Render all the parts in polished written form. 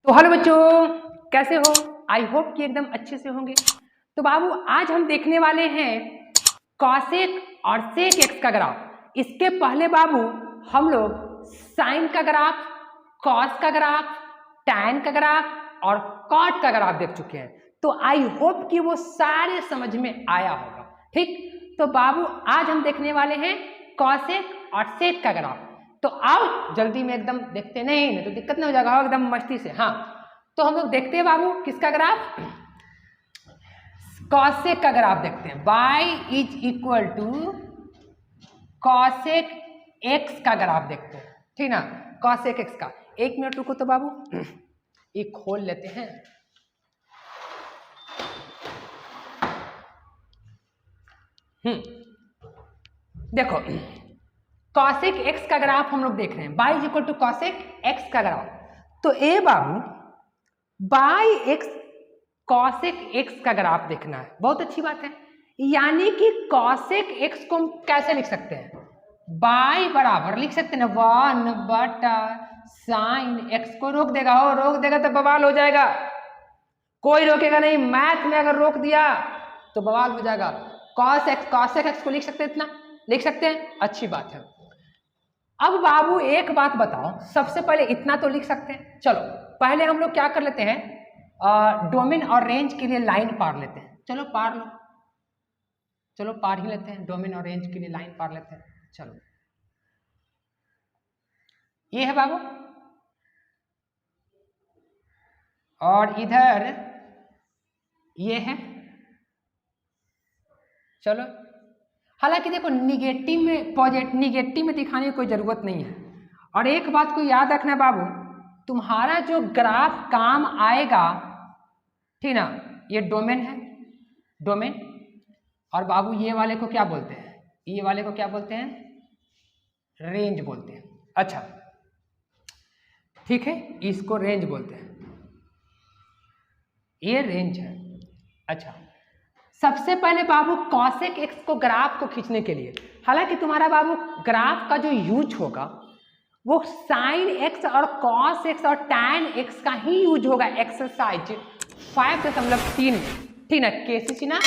तो हेलो बच्चों, कैसे हो? आई होप कि एकदम अच्छे से होंगे। तो बाबू आज हम देखने वाले हैं कॉसेक और सेक एक्स का ग्राफ। इसके पहले बाबू हम लोग साइन का ग्राफ, कॉस का ग्राफ, टैन का ग्राफ और कॉट का ग्राफ देख चुके हैं। तो आई होप कि वो सारे समझ में आया होगा। ठीक, तो बाबू आज हम देखने वाले हैं कॉसेक और सेक का ग्राफ। तो आओ जल्दी में एकदम देखते, नहीं तो दिक्कत नहीं हो जाएगा, एकदम मस्ती से। हाँ, तो हम लोग देखते हैं बाबू किसका ग्राफ, कॉसेक का ग्राफ देखते हैं। y is equal to cosec X का ग्राफ देखते हैं, ठीक ना। कॉसेक एक्स का, एक मिनट रुको तो बाबू ये खोल लेते हैं। देखो कॉसेक एक्स का ग्राफ हम लोग देख रहे हैं, y is equal to cosec X का ग्राफ। तो ए बाबू बाई एक्स कॉसेक एक्स का ग्राफ देखना है, बहुत अच्छी बात है। यानी कि कॉसेक एक्स को हम कैसे लिख सकते हैं, बाई बराबर लिख सकते हैं 1/sin एक्स। को रोक देगा, हो रोक देगा तो बवाल हो जाएगा, कोई रोकेगा नहीं। मैथ में अगर रोक दिया तो बवाल हो जाएगा। कॉसेक एक्स को लिख सकते हैं, इतना लिख सकते हैं, अच्छी बात है। अब बाबू एक बात बताओ, सबसे पहले इतना तो लिख सकते हैं। चलो पहले हम लोग क्या कर लेते हैं, डोमेन और रेंज के लिए लाइन पार लेते हैं। चलो पार लो, चलो पार ही लेते हैं, डोमेन और रेंज के लिए लाइन पार लेते हैं। चलो ये है बाबू, और इधर ये है। चलो हालांकि देखो निगेटिव में दिखाने की कोई जरूरत नहीं है। और एक बात को याद रखना बाबू, तुम्हारा जो ग्राफ काम आएगा, ठीक ना, ये डोमेन है, डोमेन। और बाबू ये वाले को क्या बोलते हैं, ये वाले को क्या बोलते हैं, रेंज बोलते हैं। अच्छा ठीक है, इसको रेंज बोलते हैं, ये रेंज है। अच्छा, सबसे पहले बाबू कॉसेक एक्स को ग्राफ को खींचने के लिए, हालांकि तुम्हारा बाबू ग्राफ का जो यूज होगा वो साइन एक्स और कॉस एक्स और टैन एक्स का ही यूज होगा एक्सरसाइज 5.3 में, ठीक ना, केसीसी ना।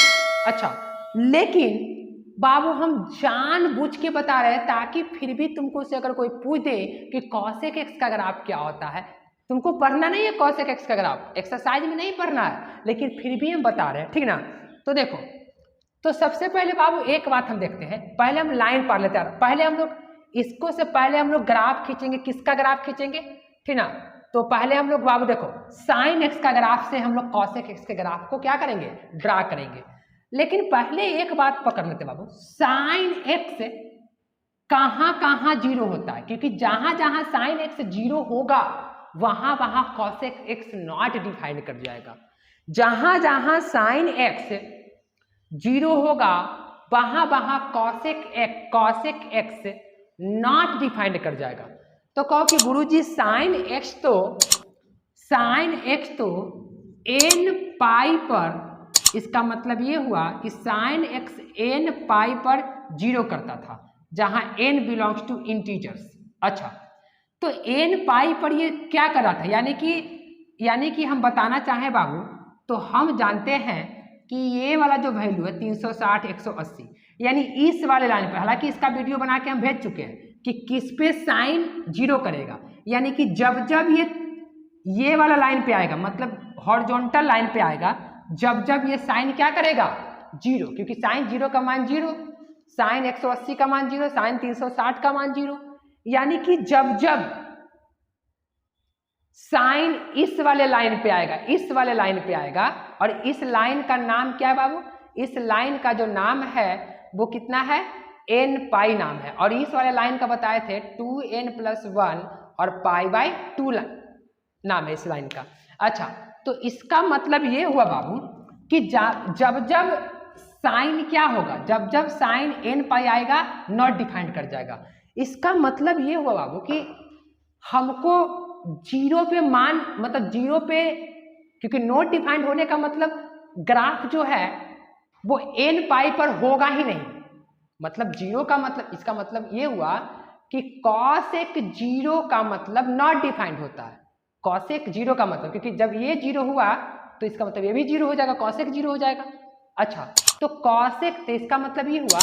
अच्छा, लेकिन बाबू हम जानबूझ के बता रहे हैं ताकि फिर भी तुमको से अगर कोई पूछ दे कि कॉसेक एक्स का ग्राफ क्या होता है, तुमको पढ़ना नहीं है कॉसेक एक्स का ग्राफ, एक्सरसाइज में नहीं पढ़ना है, लेकिन फिर भी हम बता रहे हैं, ठीक ना। तो देखो, तो सबसे पहले बाबू एक बात हम देखते हैं, पहले हम लाइन पार लेते हैं। पहले हम लोग इसको से पहले हम लोग ग्राफ खींचेंगे, किसका ग्राफ खींचेंगे, ठीक ना। तो पहले हम लोग बाबू देखो साइन एक्स का ग्राफ से हम लोग कॉसेक एक्स के ग्राफ को क्या करेंगे, ड्रा करेंगे। लेकिन पहले एक बात पकड़ लेते बाबू, साइन एक्स कहाँ कहाँ जीरो होता है, क्योंकि जहां जहां साइन एक्स जीरो होगा वहां वहां कॉसेक एक्स नॉट डिफाइन कर जाएगा। जहां जहां साइन एक्स जीरो होगा वहां वहां कॉसेक एक्स नॉट डिफाइंड कर जाएगा। तो कहो कि गुरुजी साइन एक्स तो एन पाई पर, इसका मतलब ये हुआ कि साइन एक्स एन पाई पर जीरो करता था, जहां एन बिलोंग्स टू इंटीजर्स। अच्छा, तो एन पाई पर ये क्या कर रहा था, यानी कि हम बताना चाहें बाबू, तो हम जानते हैं कि ये वाला जो वैल्यू है 360 180, यानी इस वाले लाइन पर, हालांकि इसका वीडियो बना के हम भेज चुके हैं कि किस पे साइन जीरो करेगा, यानी कि जब जब ये वाला लाइन पे आएगा, मतलब हॉरिजॉन्टल लाइन पे आएगा, जब जब ये साइन क्या करेगा, जीरो, क्योंकि साइन जीरो का मान जीरो, साइन 180 का मान जीरो, साइन 360 का मान जीरो। यानी कि जब जब साइन इस वाले लाइन पे आएगा, इस वाले लाइन पे आएगा, और इस लाइन का नाम क्या है बाबू, इस लाइन का जो नाम है वो कितना है, एन पाई नाम है। और इस वाले लाइन का बताए थे 2n+1 और π/2 नाम है इस लाइन का। अच्छा, तो इसका मतलब ये हुआ बाबू कि जब जब साइन क्या होगा, जब जब साइन एन पाई आएगा नॉट डिफाइंड कर जाएगा। इसका मतलब ये हुआ बाबू कि हमको जीरो पे मान, मतलब जीरो पे, क्योंकि नॉट डिफाइंड होने का मतलब ग्राफ जो है वो एन पाई पर होगा ही नहीं, मतलब जीरो का मतलब, इसका मतलब ये हुआ कि कॉसेक जीरो का मतलब नॉट डिफाइंड होता है। कॉसेक जीरो का मतलब, क्योंकि जब ये जीरो हुआ तो इसका मतलब ये भी जीरो हो जाएगा, कॉसेक जीरो हो जाएगा। अच्छा, तो कॉसेक, तो इसका मतलब ये हुआ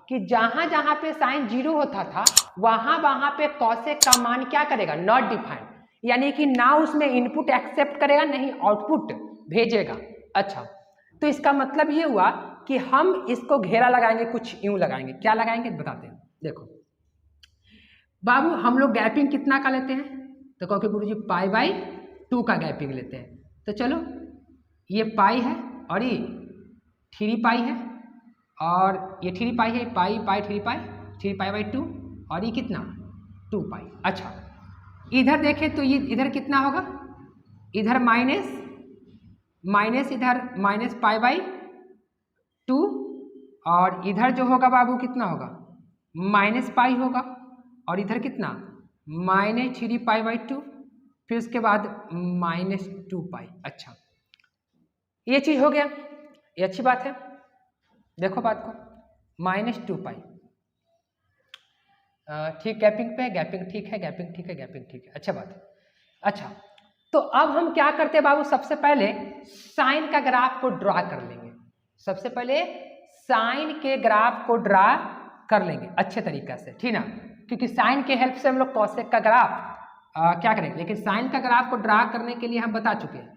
कि जहां जहां पे साइन जीरो होता था वहां वहां पे कॉसेक का मान क्या करेगा, नॉट डिफाइंड, यानी कि ना उसमें इनपुट एक्सेप्ट करेगा नहीं आउटपुट भेजेगा। अच्छा, तो इसका मतलब ये हुआ कि हम इसको घेरा लगाएंगे, कुछ यूं लगाएंगे। क्या लगाएंगे बताते हैं। देखो बाबू, हम लोग गैपिंग कितना का लेते हैं, तो कहो कि गुरुजी π/2 का गैपिंग लेते हैं। तो चलो ये पाई है और ये 3π है और ये 3π है, पाई 3π/2 और ये कितना 2π। अच्छा, इधर देखें तो ये इधर कितना होगा, इधर माइनस इधर -π/2 और इधर जो होगा बाबू कितना होगा -π होगा और इधर कितना -3π/2, फिर उसके बाद -2π। अच्छा, ये चीज हो गया, ये अच्छी बात है। देखो बात को, -2π ठीक, गैपिंग पे गैपिंग ठीक है, गैपिंग ठीक है, गैपिंग ठीक है, अच्छा बात है। अच्छा, तो अब हम क्या करते हैं बाबू, सबसे पहले साइन का ग्राफ को ड्रा कर लेंगे। सबसे पहले साइन के ग्राफ को ड्रा कर लेंगे अच्छे तरीके से, ठीक ना, क्योंकि साइन के हेल्प से हम लोग कॉसेक का ग्राफ क्या करेंगे। लेकिन साइन का ग्राफ को ड्रा करने के लिए हम बता चुके हैं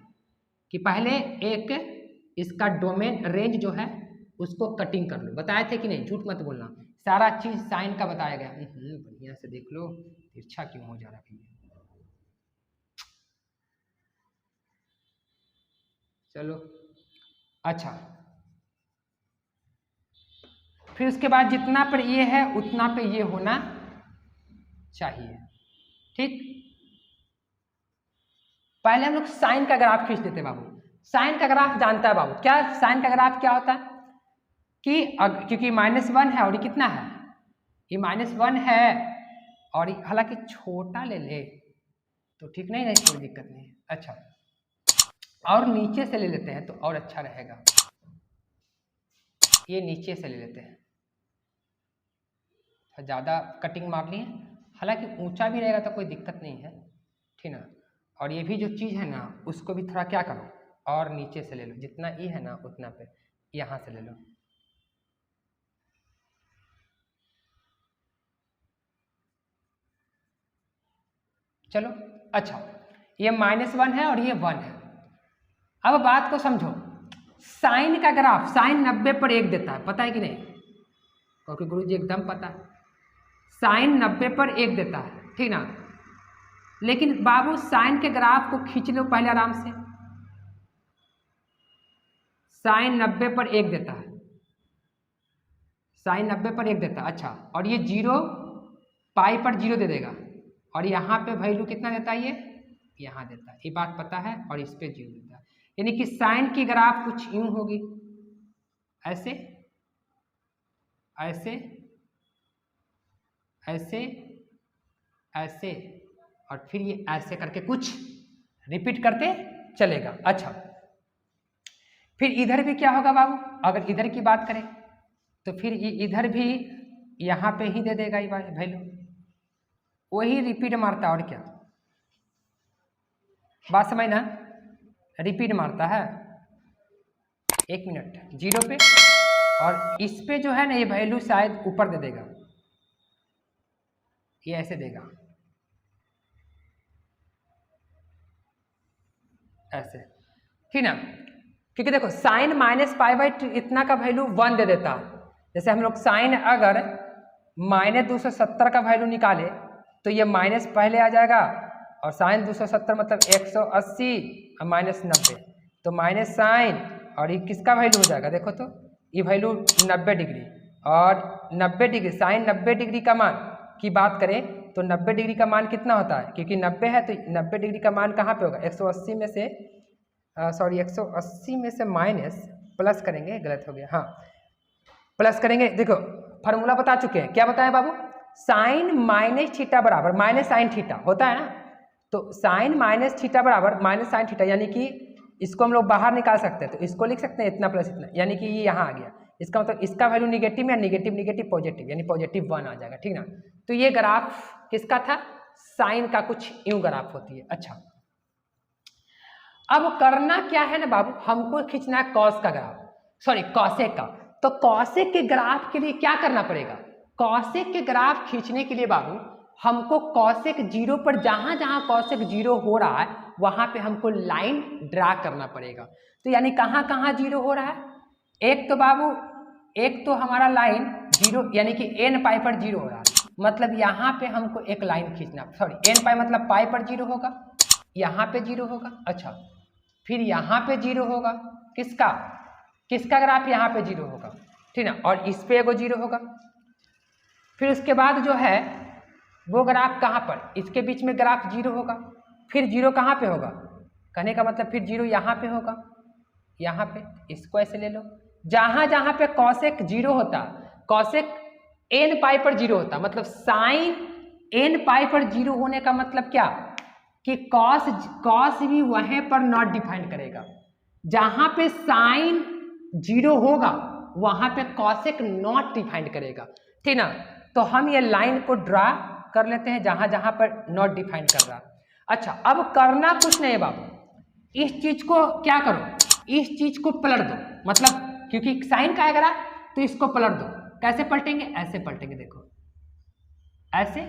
कि पहले एक इसका डोमेन रेंज जो है उसको कटिंग कर लो, बताए थे कि नहीं, झूठ मत बोलना, सारा चीज साइन का बताया गया। बढ़िया से देख लो, तिरछा क्यों हो जा रहा है। चलो अच्छा, फिर उसके बाद जितना पर ये है उतना पे ये होना चाहिए, ठीक। पहले हम लोग साइन का ग्राफ खींच देते बाबू। साइन का ग्राफ जानता है बाबू, क्या साइन का ग्राफ क्या होता है कि क्योंकि -1 है और ये कितना है, ये -1 है और हालांकि छोटा ले ले तो ठीक नहीं, कोई दिक्कत नहीं है। अच्छा, और नीचे से ले लेते हैं तो और अच्छा रहेगा, ये नीचे से ले लेते हैं, ज़्यादा कटिंग मार लिए, हालांकि ऊंचा भी रहेगा तो कोई दिक्कत नहीं है, ठीक ना। और ये भी जो चीज़ है ना उसको भी थोड़ा क्या करो और नीचे से ले लो, जितना ई है ना उतना पे यहाँ से ले लो। चलो अच्छा, ये -1 है और ये 1 है। अब बात को समझो, साइन का ग्राफ, साइन 90 पर 1 देता है, पता है कि नहीं, क्योंकि गुरुजी एकदम पता है, साइन 90 पर 1 देता है, ठीक ना। लेकिन बाबू साइन के ग्राफ को खींच लो पहले आराम से, साइन 90 पर 1 देता है, साइन 90 पर 1 देता है। अच्छा, और ये 0 पाई पर 0 दे देगा और यहाँ पे वैल्यू कितना देता है, ये यहाँ देता है, ये बात पता है, और इस पे 0 देता है, यानी कि साइन की ग्राफ कुछ यूं होगी, ऐसे ऐसे ऐसे ऐसे और फिर ये ऐसे करके कुछ रिपीट करते चलेगा। अच्छा, फिर इधर भी क्या होगा बाबू, अगर इधर की बात करें तो फिर इधर भी यहाँ पे ही दे देगा ये वैल्यू, वही रिपीट मारता, और क्या बात समझ ना, रिपीट मारता है। 1 मिनट, 0 पे, और इस पे जो है ना ये वैल्यू शायद ऊपर दे देगा, ये ऐसे देगा, ऐसे, ठीक ना, क्योंकि देखो साइन -π/2 इतना का वैल्यू 1 दे देता है। जैसे हम लोग साइन अगर -270 का वैल्यू निकाले तो ये माइनस पहले आ जाएगा, और साइन 270 मतलब 180 और -90, तो माइनस साइन, और ये किसका वैल्यू हो जाएगा, देखो तो ये वैल्यू 90 डिग्री, और 90 डिग्री साइन 90 डिग्री का मान की बात करें तो 90 डिग्री का मान कितना होता है, क्योंकि 90 है तो 90 डिग्री का मान कहाँ पे होगा, 180 में से 180 में से माइनस प्लस करेंगे, गलत हो गया, हाँ प्लस करेंगे। देखो फार्मूला बता चुके हैं, क्या बताएं बाबू, साइन माइनस थीटा बराबर माइनस साइन थीटा होता है ना, तो साइन माइनस थीटा बराबर माइनस साइन थीटा, यानी कि इसको हम लोग बाहर निकाल सकते हैं, तो इसको लिख सकते हैं इतना प्लस इतना, यानी कि ये यहाँ आ गया, इसका मतलब इसका वैल्यू निगेटिव या निगेटिव निगेटिव पॉजिटिव, यानी +1 आ जाएगा, ठीक ना। तो ये ग्राफ किसका था, साइन का कुछ यूं ग्राफ होती है। अच्छा, अब करना क्या है ना बाबू, हमको खींचना है कॉस का ग्राफ, सॉरी कॉसेक का। तो कॉसेक के ग्राफ के लिए क्या करना पड़ेगा, कॉसेक के ग्राफ खींचने के लिए बाबू हमको कॉसेक जीरो पर जहां जहां कॉसेक जीरो हो रहा है वहां पे हमको लाइन ड्रा करना पड़ेगा। तो यानी कहां कहां जीरो हो रहा है, एक तो बाबू एक तो हमारा लाइन जीरो यानी कि एन पाई पर जीरो हो रहा है, मतलब यहाँ पे हमको एक लाइन खींचना, सॉरी एन पाई मतलब पाई पर जीरो होगा, यहाँ पे जीरो होगा। अच्छा फिर यहाँ पे जीरो होगा, किसका किसका ग्राफ यहाँ पे जीरो होगा, ठीक ना, और इस पे एगो जीरो होगा। फिर उसके बाद जो है वो ग्राफ कहाँ पर, इसके बीच में ग्राफ जीरो होगा, फिर जीरो कहाँ पे होगा, कहने का मतलब फिर जीरो यहाँ पे होगा, यहाँ पे, इसको ऐसे ले लो, जहां जहां पे कॉसेक जीरो होता, कॉसेक एन पाई पर जीरो होता, मतलब साइन एन पाई पर जीरो होने का मतलब क्या कि कॉस भी वहीं पर नॉट डिफाइन करेगा, जहां पे साइन जीरो होगा वहां पे कॉसेक नॉट डिफाइन करेगा, ठीक ना। तो हम ये लाइन को ड्रा कर लेते हैं जहां जहां पर नॉट डिफाइन कर रहा। अच्छा अब करना कुछ नहीं है बाबू, इस चीज को क्या करो, इस चीज को पलट दो, मतलब क्योंकि साइन का आएगा तो इसको पलट दो, कैसे पलटेंगे, ऐसे पलटेंगे, देखो ऐसे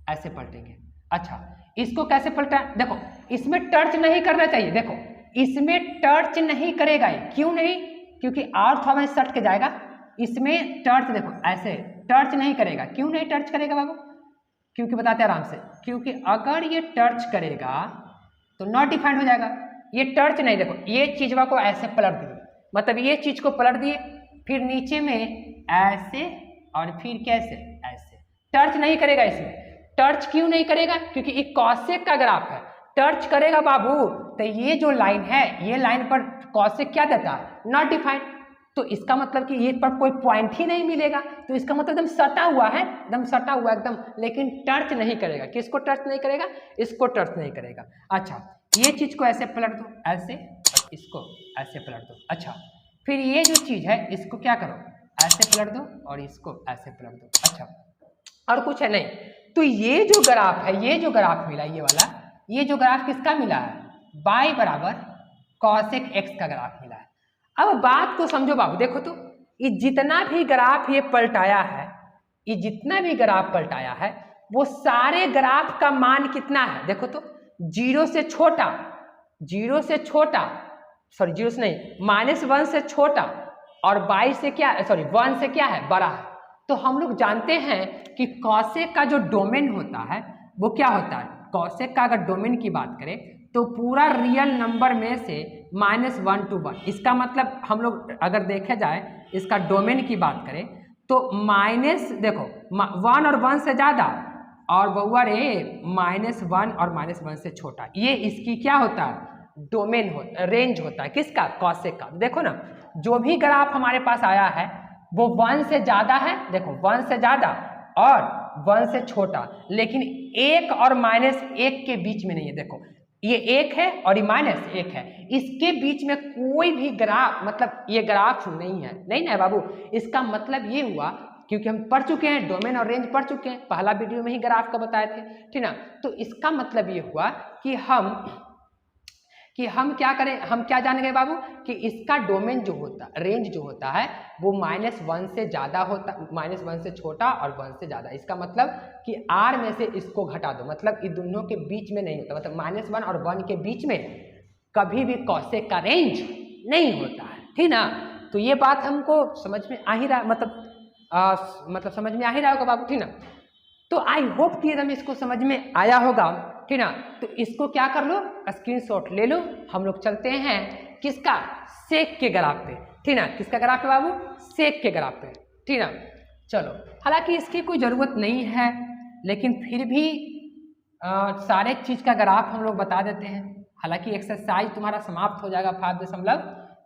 ऐसे पलटेंगे। अच्छा इसको कैसे पलटा, देखो इसमें टर्च नहीं करना चाहिए, देखो इसमें टर्च नहीं करेगा, क्यों नहीं, क्योंकि और थोड़ा में सट के जाएगा, इसमें टर्च देखो ऐसे टर्च नहीं करेगा, क्यों नहीं टर्च करेगा बाबू, क्योंकि बताते हैं आराम से, क्योंकि अगर ये टर्च करेगा तो नॉट डिफाइंड हो जाएगा, ये टर्च नहीं, देखो ये चीजवा को ऐसे पलट दिए, मतलब ये चीज को पलट दिए, फिर नीचे में ऐसे और फिर कैसे ऐसे, टर्च नहीं करेगा इसमें। टर्च क्यों नहीं करेगा, क्योंकि एक कॉसेक का ग्राफ है, टर्च करेगा बाबू तो ये जो लाइन है ये लाइन पर कॉसेक क्या देता है, नॉट डिफाइंड, तो इसका मतलब कि ये पर कोई पॉइंट ही नहीं मिलेगा, तो इसका मतलब एकदम सटा हुआ है, एकदम सटा हुआ एकदम, लेकिन टर्च नहीं करेगा, किसको टर्च नहीं करेगा, इसको टर्च नहीं करेगा। अच्छा ये चीज को ऐसे पलट दो, ऐसे, और इसको ऐसे पलट दो। अच्छा फिर ये जो चीज है इसको क्या करो, ऐसे पलट दो और इसको ऐसे पलट दो। अच्छा और कुछ है नहीं, तो ये जो ग्राफ है, ये जो ग्राफ मिला ये वाला, ये जो ग्राफ किसका मिला है, बाई बराबर कॉसेक एक्स का ग्राफ मिला है। अब बात को समझो बाबू, देखो तो ये जितना भी ग्राफ ये पलटाया है, ये जितना भी ग्राफ पलटाया है वो सारे ग्राफ का मान कितना है, देखो तो जीरो से छोटा, जीरो से छोटा, सॉरी जीरो से नहीं, -1 से छोटा और 22 से क्या, सॉरी 1 से क्या है, बड़ा है। तो हम लोग जानते हैं कि कॉसेक का जो डोमेन होता है वो क्या होता है, कॉसेक का अगर डोमेन की बात करें तो पूरा रियल नंबर में से -1 to 1, इसका मतलब हम लोग अगर देखा जाए इसका डोमेन की बात करें तो माइनस, देखो 1 और 1 से ज़्यादा और बउआ रे -1 और -1 से छोटा, ये इसकी क्या होता है, डोमेन हो, रेंज होता है, किसका, कॉसेक का। देखो ना जो भी ग्राफ हमारे पास आया है वो 1 से ज़्यादा है, देखो 1 से ज़्यादा और 1 से छोटा, लेकिन 1 और -1 के बीच में नहीं है, देखो ये 1 है और ये -1 है, इसके बीच में कोई भी ग्राफ, मतलब ये ग्राफ नहीं है, नहीं ना बाबू। इसका मतलब ये हुआ, क्योंकि हम पढ़ चुके हैं डोमेन और रेंज पढ़ चुके हैं, पहला वीडियो में ही ग्राफ का बताए थे, ठीक ना। तो इसका मतलब ये हुआ कि हम क्या करें, हम क्या जान गए बाबू कि इसका डोमेन जो होता, रेंज जो होता है वो -1 से ज़्यादा होता, -1 से छोटा और 1 से ज़्यादा, इसका मतलब कि R में से इसको घटा दो, मतलब इन दोनों के बीच में नहीं होता, मतलब -1 और 1 के बीच में कभी भी कॉसेक का रेंज नहीं होता है, ठीक ना। तो ये बात हमको समझ में आ ही रहा, मतलब समझ में आ ही रहा होगा बाबू, ठीक ना। तो आई होप कि एकदम इसको समझ में आया होगा, ठीक ना। तो इसको क्या कर लो, स्क्रीनशॉट ले लो, हम लोग चलते हैं किसका, सेक के ग्राफ पे, ठीक ना। किसका ग्राफ है बाबू, सेक के ग्राफ पे, ठीक ना। चलो हालांकि इसकी कोई ज़रूरत नहीं है, लेकिन फिर भी सारे चीज़ का ग्राफ हम लोग बता देते हैं। हालांकि एक्सरसाइज तुम्हारा समाप्त हो जाएगा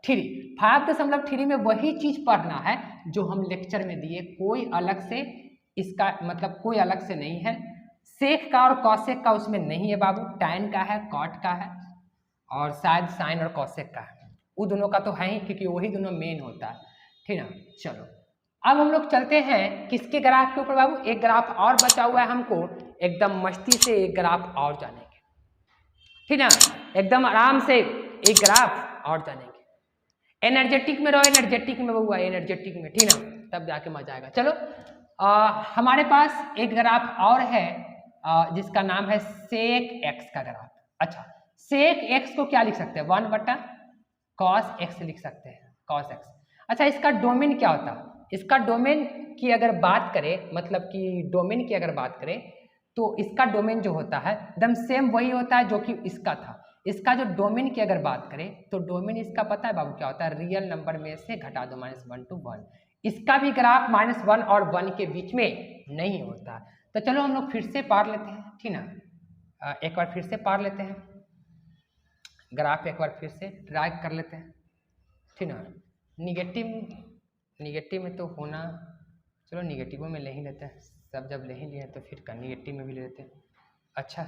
5.3 में वही चीज़ पढ़ना है जो हम लेक्चर में दिए, कोई अलग से इसका मतलब कोई अलग से नहीं है। सेक का और कॉसेक का उसमें नहीं है बाबू, टैन का है, कॉट का है और शायद साइन और कॉसेक का है, वो दोनों का तो है ही क्योंकि वही दोनों मेन होता है, ठीक ना। चलो अब हम लोग चलते हैं किसके ग्राफ के ऊपर बाबू, एक ग्राफ और बचा हुआ है हमको, एकदम मस्ती से एक ग्राफ और जानेंगे। ठीक ना, एकदम आराम से एक ग्राफ और जानेंगे। एनर्जेटिक में रहो, एनर्जेटिक में बउआ, एनर्जेटिक में, ठीक ना, तब जाके मजा आएगा। चलो हमारे पास एक ग्राफ और है जिसका नाम है सेक एक्स का ग्राफ। अच्छा, सेक एक्स को क्या लिख सकते हैं, 1/cos x लिख सकते हैं, cos x। अच्छा, इसका डोमेन क्या होता है, इसका डोमेन की अगर बात करें, मतलब कि डोमेन की अगर बात करें तो इसका डोमेन जो होता है एकदम सेम वही होता है जो कि इसका था। इसका जो डोमेन की अगर बात करें तो डोमेन इसका पता है बाबू क्या होता है, रियल नंबर में से घटा दो -1 to 1। इसका भी ग्राफ -1 और 1 के बीच में नहीं होता। तो चलो हम लोग फिर से पढ़ लेते हैं, ठीक ना, एक बार फिर से पढ़ लेते हैं ग्राफ, एक बार फिर से ट्राई कर लेते हैं, ठीक ना। निगेटिव में तो होना, चलो निगेटिवों में ले ही लेते हैं, सब जब ले ही लिए तो फिर निगेटिव में भी ले लेते हैं। अच्छा,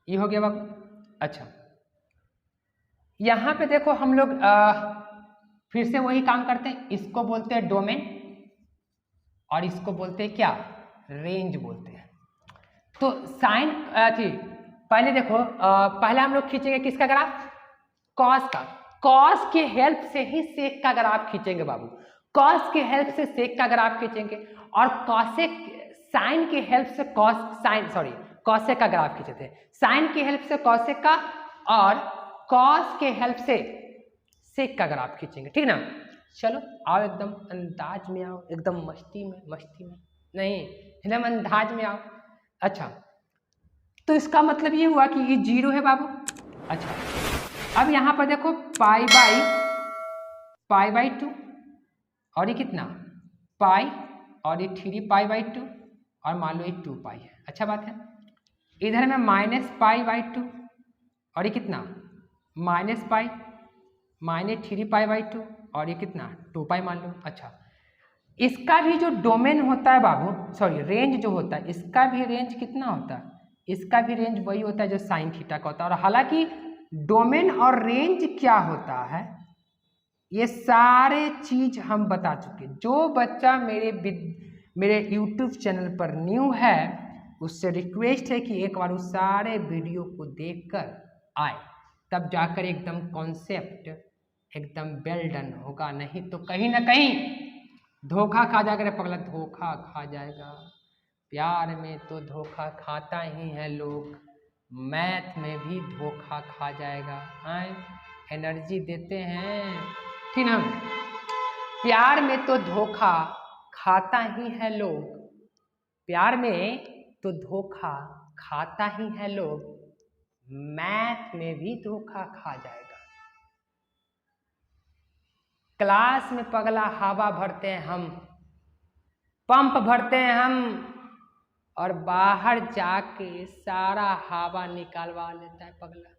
ये हो गया बाबू। अच्छा, यहाँ पे देखो हम लोग फिर से वही काम करते हैं, इसको बोलते हैं डोमेन और इसको बोलते हैं क्या, रेंज बोलते हैं। तो साइन पहले देखो पहले हम लोग खींचेंगे किसका ग्राफ, कॉस का। कॉस के हेल्प से ही सेक का ग्राफ खींचेंगे बाबू, कॉस के हेल्प से सेक का ग्राफ खींचेंगे, और कॉसेक साइन के हेल्प से कॉसेक का ग्राफ खींचे थे, साइन की हेल्प से कॉसेक का, और कॉस के हेल्प से सेक का ग्राफ खींचेंगे, ठीक ना। चलो आओ एकदम अंदाज में आओ, एकदम मस्ती में नहीं, एकदम अंदाज में आओ। अच्छा, तो इसका मतलब ये हुआ कि ये 0 है बाबू। अच्छा, अब यहाँ पर देखो पाई बाई 2, और ये कितना पाई, और ये 3π/2, और मान लो ये 2π है। अच्छा बात है, इधर में -π/2, और ये कितना -π, -3π/2, और ये कितना 2π मान लो। अच्छा, इसका भी जो डोमेन होता है बाबू, सॉरी रेंज जो होता है, इसका भी रेंज कितना होता है, इसका भी रेंज वही होता है जो साइन थीटा का होता है। और हालांकि डोमेन और रेंज क्या होता है ये सारे चीज हम बता चुके। जो बच्चा मेरे YouTube चैनल पर न्यू है उससे रिक्वेस्ट है कि एक बार उस सारे वीडियो को देखकर आए, तब जाकर एकदम कॉन्सेप्ट एकदम वेल डन होगा, नहीं तो कहीं ना कहीं धोखा खा जाएगा रे पगला, धोखा खा जाएगा। प्यार में तो धोखा खाता ही है लोग, मैथ में भी धोखा खा जाएगा। एनर्जी देते हैं, ठीक ना, प्यार में तो धोखा खाता ही है लोग, प्यार में तो धोखा खाता ही है लोग, मैथ में भी धोखा खा जाएगा। क्लास में पगला हवा भरते हैं हम, पंप भरते हैं हम, और बाहर जाके सारा हवा निकालवा लेता है पगला।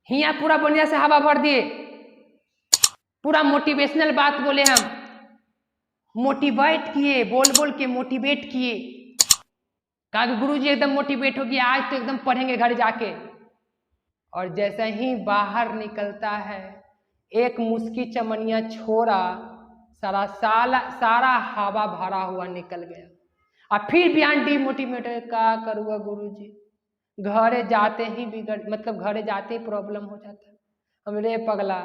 हिया पूरा बढ़िया से हवा भर दिए, पूरा मोटिवेशनल बात बोले हम, मोटिवेट किए, बोल के मोटिवेट किए, कहा कि गुरुजी एकदम मोटिवेट हो गया, आज तो एकदम पढ़ेंगे घर जाके। और जैसे ही बाहर निकलता है एक मुस्की चमनिया छोरा सारा हवा भरा हुआ निकल गया, और फिर बयान डिमोटिवेटेड, क्या करूँगा गुरुजी, घरे जाते ही घरे जाते ही प्रॉब्लम हो जाता है। हमरे पगला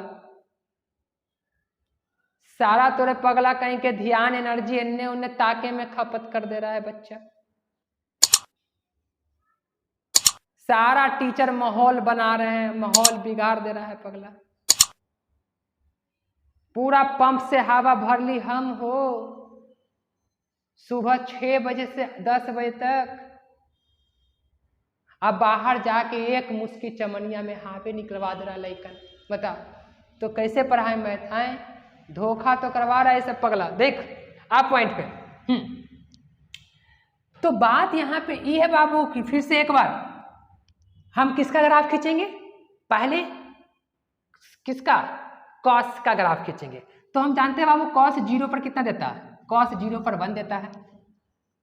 सारा तोरे पगला कहीं के ध्यान एनर्जी इन्ने उन्ने ताके में खपत कर दे रहा है बच्चा। सारा टीचर माहौल बना रहे हैं, माहौल बिगाड़ दे रहा है पगला। पूरा पंप से हवा भर ली हम हो, सुबह 6 बजे से 10 बजे तक, अब बाहर जाके एक मुस्की चमनिया में हावे निकलवा दे रहा है लइकन। बता तो कैसे पढ़ाए मैथ, आए धोखा तो करवा रहा है सब पगला। देख आप पॉइंट पे। तो बात यहाँ पे ये है बाबू कि फिर से एक बार हम किसका ग्राफ खींचेंगे, पहले किसका, कॉस का ग्राफ खींचेंगे। तो हम जानते हैं बाबू कॉस 0 पर कितना देता है, कॉस 0 पर 1 देता है।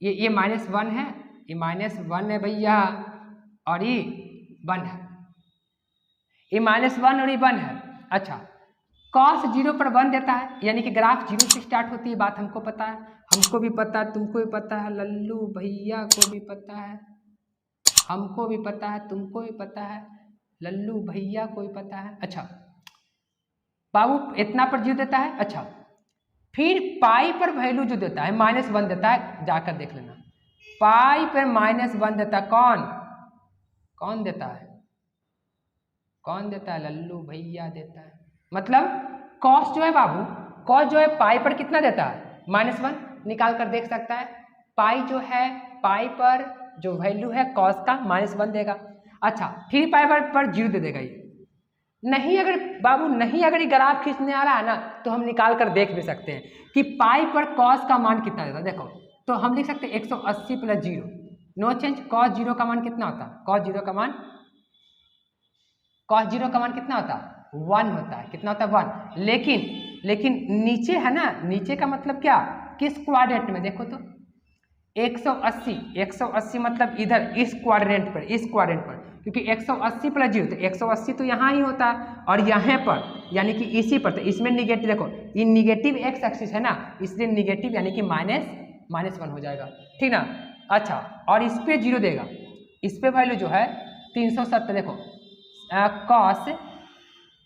ये -1 है, ये -1 है भैया, और ये 1 है, ये -1 और ये 1 है। अच्छा, कॉस 0 पर 1 देता है, यानी कि ग्राफ 0 से स्टार्ट होती है, बात हमको पता है, हमको भी पता है, तुमको भी पता है, लल्लू भैया को भी पता है, हमको भी पता है, तुमको भी पता है, लल्लू भैया को भी पता है। अच्छा बाबू इतना पर 0 देता है। अच्छा फिर पाई पर वैल्यू जो देता है -1 देता है, जाकर देख लेना, पाई पर -1 देता है। कौन देता है? कौन देता है? लल्लू भैया देता है। मतलब कॉस जो है बाबू, कॉस जो है पाई पर कितना देता है? -1 निकाल कर देख सकता है। पाई जो है, पाई पर जो वैल्यू है कॉस का -1 देगा। अच्छा फिर पाई पर 0 दे देगा। ये नहीं अगर बाबू नहीं अगर ये ग्राफ खींचने आ रहा है ना, तो हम निकाल कर देख भी सकते हैं कि पाई पर कॉस का मान कितना देता है। देखो तो हम लिख सकते हैं 180 + 0, नो चेंज। कॉस 0 का मान कितना होता है? कॉस 0 का मान कितना होता है? 1 होता है। कितना होता है? 1। लेकिन नीचे है ना, नीचे का मतलब क्या, किस क्वाड्रेंट में? देखो तो 180 मतलब इधर इस क्वाड्रेंट पर, क्योंकि 180 + 0 तो 180 तो यहाँ ही होता है, और यहाँ पर यानी कि इसी पर, तो इसमें निगेटिव, देखो ये निगेटिव एक्स एक्सिस है ना, इसलिए निगेटिव यानी कि -1 हो जाएगा, ठीक ना। अच्छा और इस पे 0 देगा, इस पे वैल्यू जो है 370। देखो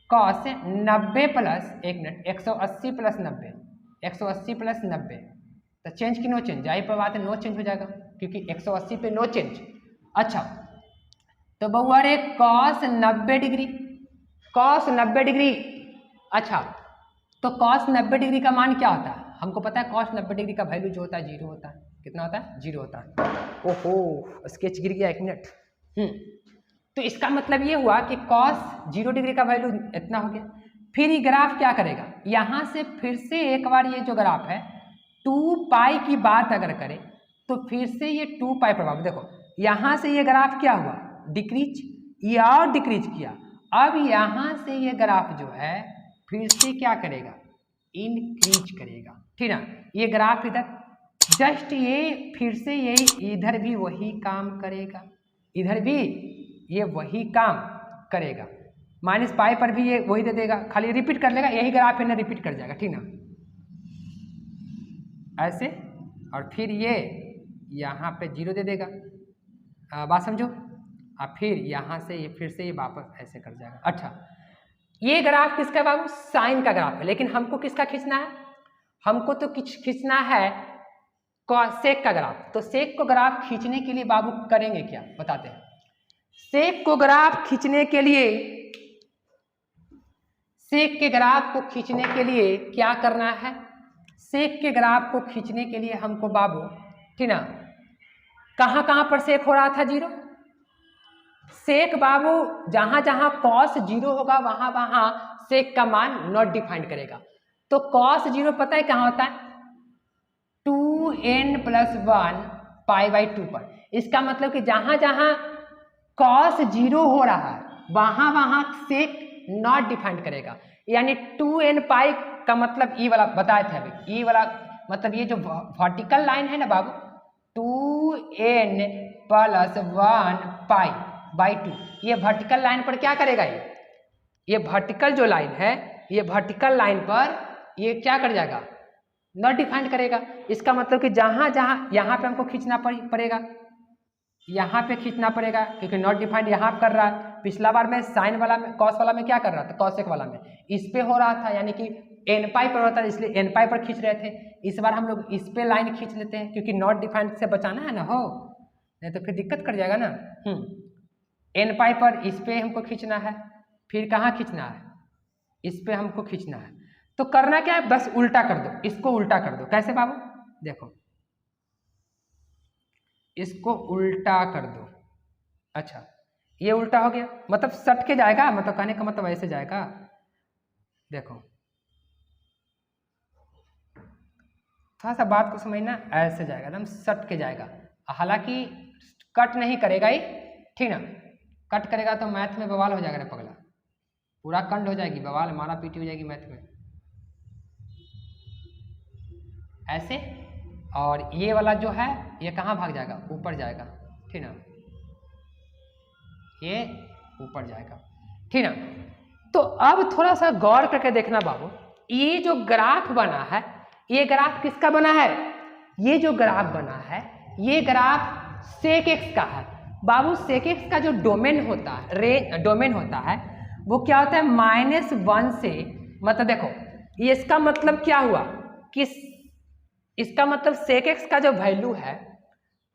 कॉस 90 प्लस 180 + 90, 180 + 90 तो चेंज की नो चेंज, जाहिर पर बात है नो चेंज हो जाएगा, क्योंकि 180 पे नो चेंज। अच्छा तो बउआ रे कॉस 90 डिग्री, अच्छा तो कॉस 90 डिग्री का मान क्या होता है? हमको पता है कॉस 90 डिग्री का वैल्यू जो होता है 0 होता है। कितना होता है? 0 होता है। ओहो स्केच गिर गया, 1 मिनट। तो इसका मतलब ये हुआ कि कॉस 0 डिग्री का वैल्यू इतना हो गया। फिर ये ग्राफ क्या करेगा, यहाँ से फिर से एक बार ये जो ग्राफ है 2 पाई की बात अगर करें तो फिर से ये 2 पाई पर, देखो यहाँ से ये ग्राफ क्या हुआ, डिक्रीज, ये और डिक्रीज किया। अब यहाँ से ये ग्राफ जो है फिर से क्या करेगा, इंक्रीज करेगा, ठीक ना। ये ग्राफ इधर जस्ट ये फिर से यही इधर भी वही काम करेगा, इधर भी ये वही काम करेगा, -पाई पर भी ये वही दे देगा, खाली रिपीट कर लेगा, यही ग्राफ है ना रिपीट कर जाएगा, ठीक ना, ऐसे। और फिर ये यहाँ पे 0 दे देगा, बात समझो। और फिर यहाँ से ये फिर से ये वापस ऐसे कर जाएगा। अच्छा ये ग्राफ किसका बाबू? साइन का ग्राफ है, लेकिन हमको किसका खींचना है? हमको तो खींचना है सेक का ग्राफ। तो सेक को ग्राफ खींचने के लिए बाबू करेंगे क्या, बताते हैं। सेक को ग्राफ खींचने के लिए, सेक के ग्राफ को खींचने के लिए क्या करना है? सेक के ग्राफ को खींचने के लिए हमको बाबू, ठीक ना, कहाँ पर सेक हो रहा था 0? सेक बाबू जहां जहां कॉस 0 होगा वहां सेक का मान नॉट डिफाइंड करेगा। तो कॉस 0 पता है कहाँ होता है? 2n + 1 π/2 पर। इसका मतलब कि जहां जहां कॉस 0 हो रहा है वहां सेक नॉट डिफाइंड करेगा, यानी 2n पाई का मतलब ई वाला बताए थे अभी, ई वाला मतलब ये जो वर्टिकल लाइन है ना बाबू 2n + 1 π/2, ये वर्टिकल लाइन पर क्या करेगा, ये वर्टिकल जो लाइन है, ये वर्टिकल लाइन पर ये क्या कर जाएगा, नॉट डिफाइंड करेगा। इसका मतलब कि जहां जहां यहाँ पे हमको खींचना पड़ेगा, यहाँ पे खींचना पड़ेगा, क्योंकि नॉट डिफाइंड यहाँ कर रहा है। पिछला बार में साइन वाला में, कॉस वाला में क्या कर रहा था, कॉसेक वाला में इस पे हो रहा था, यानी कि n पाई पर होता है, इसलिए n पाई पर खींच रहे थे। इस बार हम लोग इस पे लाइन खींच लेते हैं, क्योंकि नॉट डिफाइंड से बचाना है ना, हो नहीं तो फिर दिक्कत कर जाएगा ना। n पाई पर इस पे हमको खींचना है, फिर कहाँ खींचना है, इस पे हमको खींचना है। तो करना क्या है, बस उल्टा कर दो, इसको उल्टा कर दो। कैसे बाबू, देखो इसको उल्टा कर दो। अच्छा ये उल्टा हो गया, मतलब सट के जाएगा, मतलब कहने का मतलब ऐसे जाएगा, देखो थोड़ा सा बात को समझना, ऐसे जाएगा एकदम सट के जाएगा, हालांकि कट नहीं करेगा ही, ठीक ना। कट करेगा तो मैथ में बवाल हो जाएगा रे पगला, पूरा कंड हो जाएगी, बवाल मारा पीटी हो जाएगी मैथ में, ऐसे। और ये वाला जो है ये कहाँ भाग जाएगा, ऊपर जाएगा, ठीक ना, ये ऊपर जाएगा, ठीक ना। तो अब थोड़ा सा गौर करके देखना बाबू, ये जो ग्राफ बना है, ये ग्राफ किसका बना है? ये जो ग्राफ बना है ये ग्राफ सेक एक्स का है बाबू। सेक एक्स का जो डोमेन होता है, डोमेन होता है वो क्या होता है? -1 से, मतलब देखो ये इसका मतलब क्या हुआ कि इसका मतलब सेक एक्स का जो वैल्यू है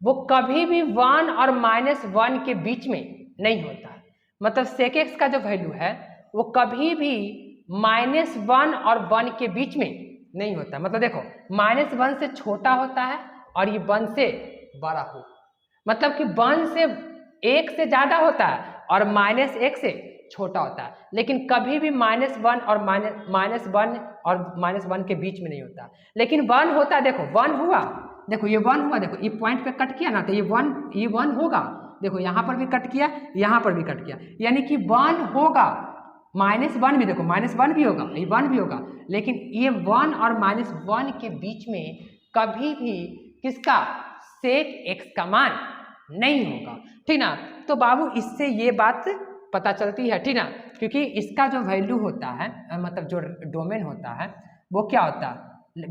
वो कभी भी 1 और -1 के बीच में नहीं होता है। मतलब सेक एक्स का जो वैल्यू है वो कभी भी -1 और 1 के बीच में नहीं होता। मतलब देखो -1 से छोटा होता है और ये 1 से बड़ा हो, मतलब कि 1 से 1 से ज्यादा होता है और -1 से छोटा होता है, लेकिन कभी भी -1 और -1 के बीच में नहीं होता। लेकिन 1 होता है, देखो 1 हुआ, देखो ये 1 हुआ, देखो ये पॉइंट पे कट किया ना तो ये 1 होगा, देखो यहाँ पर भी कट किया, यहाँ पर भी कट किया, यानी कि 1 होगा। -1 भी देखो, -1 भी होगा, ये 1 भी होगा, लेकिन ये 1 और -1 के बीच में कभी भी किसका? सेक एक्स का मान नहीं होगा, ठीक ना। तो बाबू इससे ये बात पता चलती है, ठीक ना, क्योंकि इसका जो वैल्यू होता है, मतलब जो डोमेन होता है वो क्या होता है?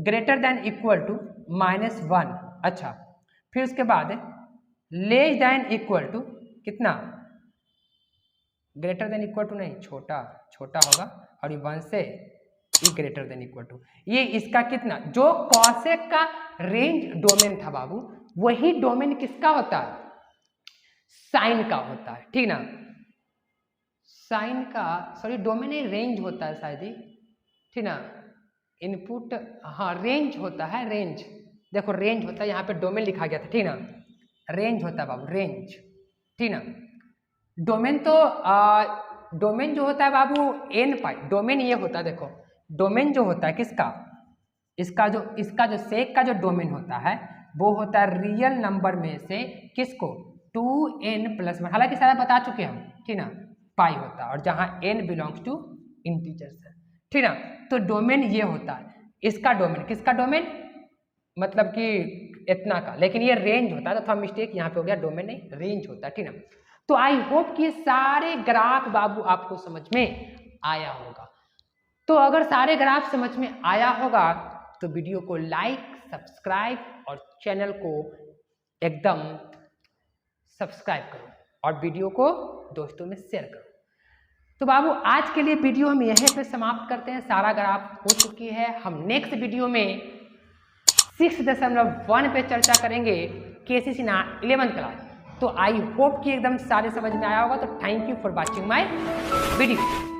Greater than equal to -1। अच्छा, फिर उसके बाद लेस देन इक्वल टू कितना? ग्रेटर देन इक्वल टू नहीं, छोटा होगा, और ये 1 से ये ग्रेटर देन इक्वल टू, ये इसका कितना? जो कॉसेक का रेंज डोमेन था बाबू, वही डोमेन किसका होता है? साइन का होता है, ठीक ना। साइन का, सॉरी डोमेन ही रेंज होता है शायद ही, ठीक ना। इनपुट, हाँ रेंज होता है, रेंज, देखो रेंज होता है, यहाँ पे डोमेन लिखा गया था, ठीक ना। रेंज होता है बाबू, रेंज, ठीक ना। डोमेन तो डोमेन जो होता है बाबू n पाई, डोमेन ये होता है, देखो डोमेन जो होता है किसका? इसका जो सेक का जो डोमेन होता है वो होता है रियल नंबर में से किसको? 2n+1, हालांकि सारा बता चुके हम, ठीक ना, पाई होता है, और जहाँ n बिलोंग्स टू इंटीजर्स है, ठीक ना। तो डोमेन ये होता है, इसका डोमेन, किसका डोमेन? मतलब कि इतना का, लेकिन ये रेंज होता है, तो थोड़ा मिस्टेक यहाँ पे हो गया, डोमेन नहीं रेंज होता है, ठीक ना। तो आई होप कि सारे ग्राफ बाबू आपको समझ में आया होगा। तो अगर सारे ग्राफ समझ में आया होगा तो वीडियो को लाइक, सब्सक्राइब और चैनल को एकदम सब्सक्राइब करो और वीडियो को दोस्तों में शेयर करो। तो बाबू आज के लिए वीडियो हम यहीं पे समाप्त करते हैं, सारा ग्राफ हो चुकी है। हम नेक्स्ट वीडियो में 6.1 पे चर्चा करेंगे, केसीसी ना 11th क्लास। तो आई होप कि एकदम सारे समझ में आया होगा। तो thank you for watching my video.